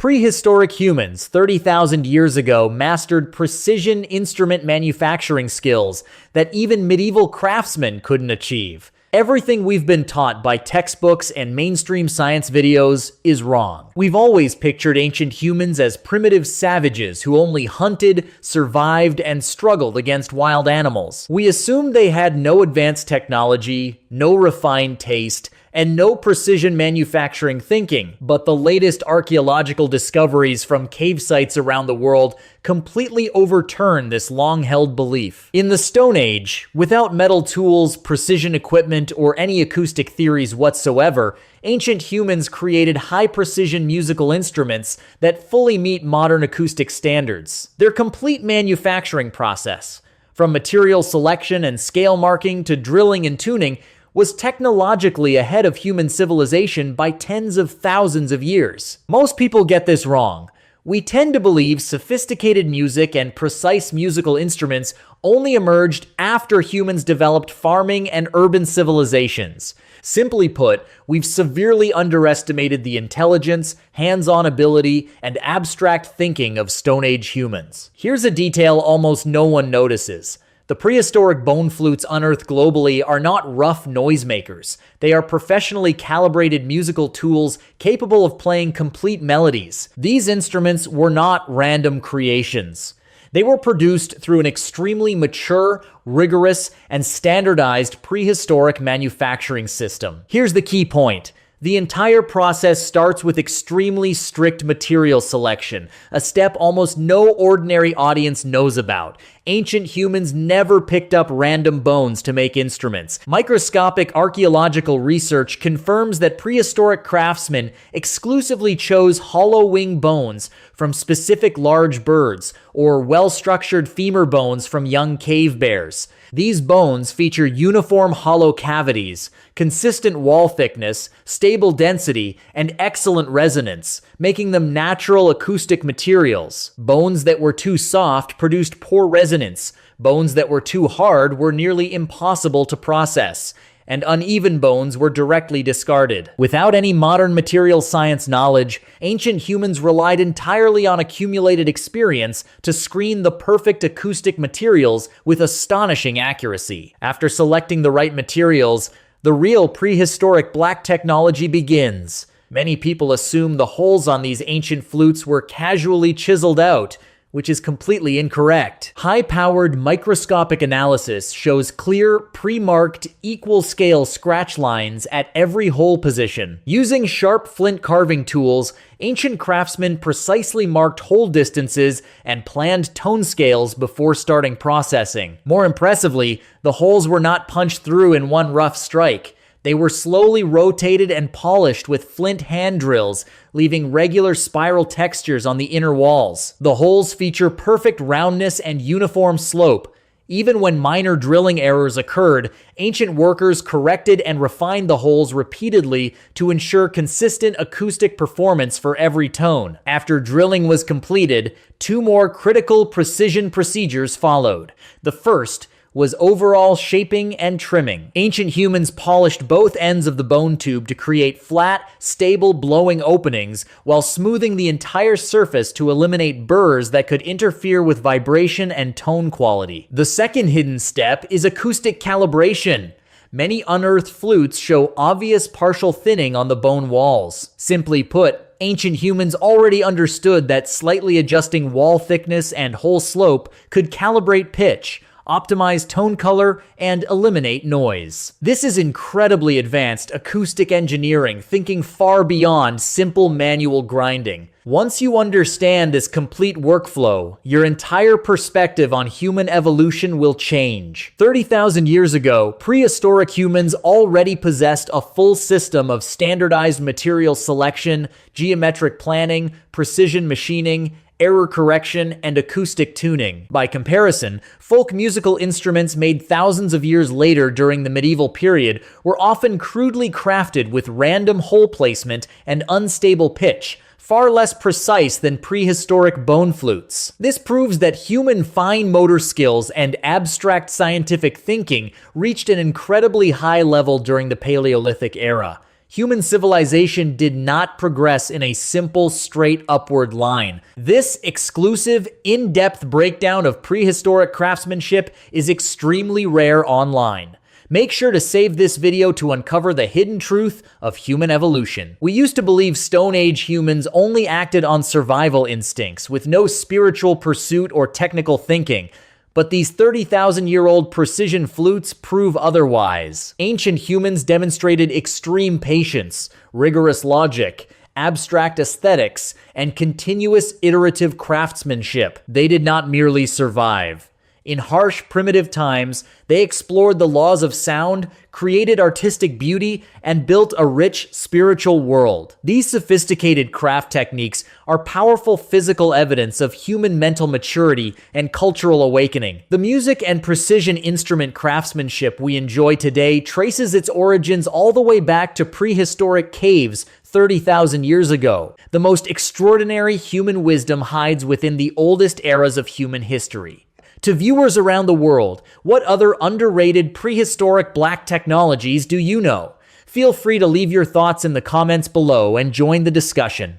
Prehistoric humans 30,000 years ago mastered precision instrument manufacturing skills that even medieval craftsmen couldn't achieve. Everything we've been taught by textbooks and mainstream science videos is wrong. We've always pictured ancient humans as primitive savages who only hunted, survived, and struggled against wild animals. We assumed they had no advanced technology, no refined taste, and no precision manufacturing thinking. But the latest archaeological discoveries from cave sites around the world completely overturn this long-held belief. In the Stone Age, without metal tools, precision equipment, or any acoustic theories whatsoever, ancient humans created high-precision musical instruments that fully meet modern acoustic standards. Their complete manufacturing process, from material selection and scale marking to drilling and tuning, was technologically ahead of human civilization by tens of thousands of years. Most people get this wrong. We tend to believe sophisticated music and precise musical instruments only emerged after humans developed farming and urban civilizations. Simply put, we've severely underestimated the intelligence, hands-on ability, and abstract thinking of Stone Age humans. Here's a detail almost no one notices. The prehistoric bone flutes unearthed globally are not rough noisemakers. They are professionally calibrated musical tools capable of playing complete melodies. These instruments were not random creations. They were produced through an extremely mature, rigorous, and standardized prehistoric manufacturing system. Here's the key point. The entire process starts with extremely strict material selection, a step almost no ordinary audience knows about. Ancient humans never picked up random bones to make instruments. Microscopic archaeological research confirms that prehistoric craftsmen exclusively chose hollow wing bones from specific large birds or well-structured femur bones from young cave bears. These bones feature uniform hollow cavities, consistent wall thickness, stable density, and excellent resonance, making them natural acoustic materials. Bones that were too soft produced poor resonance. Bones that were too hard were nearly impossible to process, and uneven bones were directly discarded. Without any modern material science knowledge, ancient humans relied entirely on accumulated experience to screen the perfect acoustic materials with astonishing accuracy. After selecting the right materials, the real prehistoric black technology begins. Many people assume the holes on these ancient flutes were casually chiseled out, which is completely incorrect. High-powered microscopic analysis shows clear, pre-marked, equal-scale scratch lines at every hole position. Using sharp flint carving tools, ancient craftsmen precisely marked hole distances and planned tone scales before starting processing. More impressively, the holes were not punched through in one rough strike. They were slowly rotated and polished with flint hand drills, leaving regular spiral textures on the inner walls. The holes feature perfect roundness and uniform slope. Even when minor drilling errors occurred, ancient workers corrected and refined the holes repeatedly to ensure consistent acoustic performance for every tone. After drilling was completed, two more critical precision procedures followed. The first was overall shaping and trimming. Ancient humans polished both ends of the bone tube to create flat, stable blowing openings while smoothing the entire surface to eliminate burrs that could interfere with vibration and tone quality. The second hidden step is acoustic calibration. Many unearthed flutes show obvious partial thinning on the bone walls. Simply put, ancient humans already understood that slightly adjusting wall thickness and hole slope could calibrate pitch, optimize tone color, and eliminate noise. This is incredibly advanced acoustic engineering, thinking far beyond simple manual grinding. Once you understand this complete workflow, your entire perspective on human evolution will change. 30,000 years ago, prehistoric humans already possessed a full system of standardized material selection, geometric planning, precision machining, error correction, and acoustic tuning. By comparison, folk musical instruments made thousands of years later during the medieval period were often crudely crafted with random hole placement and unstable pitch, far less precise than prehistoric bone flutes. This proves that human fine motor skills and abstract scientific thinking reached an incredibly high level during the Paleolithic era. Human civilization did not progress in a simple, straight upward line. This exclusive, in-depth breakdown of prehistoric craftsmanship is extremely rare online. Make sure to save this video to uncover the hidden truth of human evolution. We used to believe Stone Age humans only acted on survival instincts, with no spiritual pursuit or technical thinking. But these 30,000-year-old precision flutes prove otherwise. Ancient humans demonstrated extreme patience, rigorous logic, abstract aesthetics, and continuous iterative craftsmanship. They did not merely survive. In harsh, primitive times, they explored the laws of sound, created artistic beauty, and built a rich spiritual world. These sophisticated craft techniques are powerful physical evidence of human mental maturity and cultural awakening. The music and precision instrument craftsmanship we enjoy today traces its origins all the way back to prehistoric caves 30,000 years ago. The most extraordinary human wisdom hides within the oldest eras of human history. To viewers around the world, what other underrated prehistoric black technologies do you know? Feel free to leave your thoughts in the comments below and join the discussion.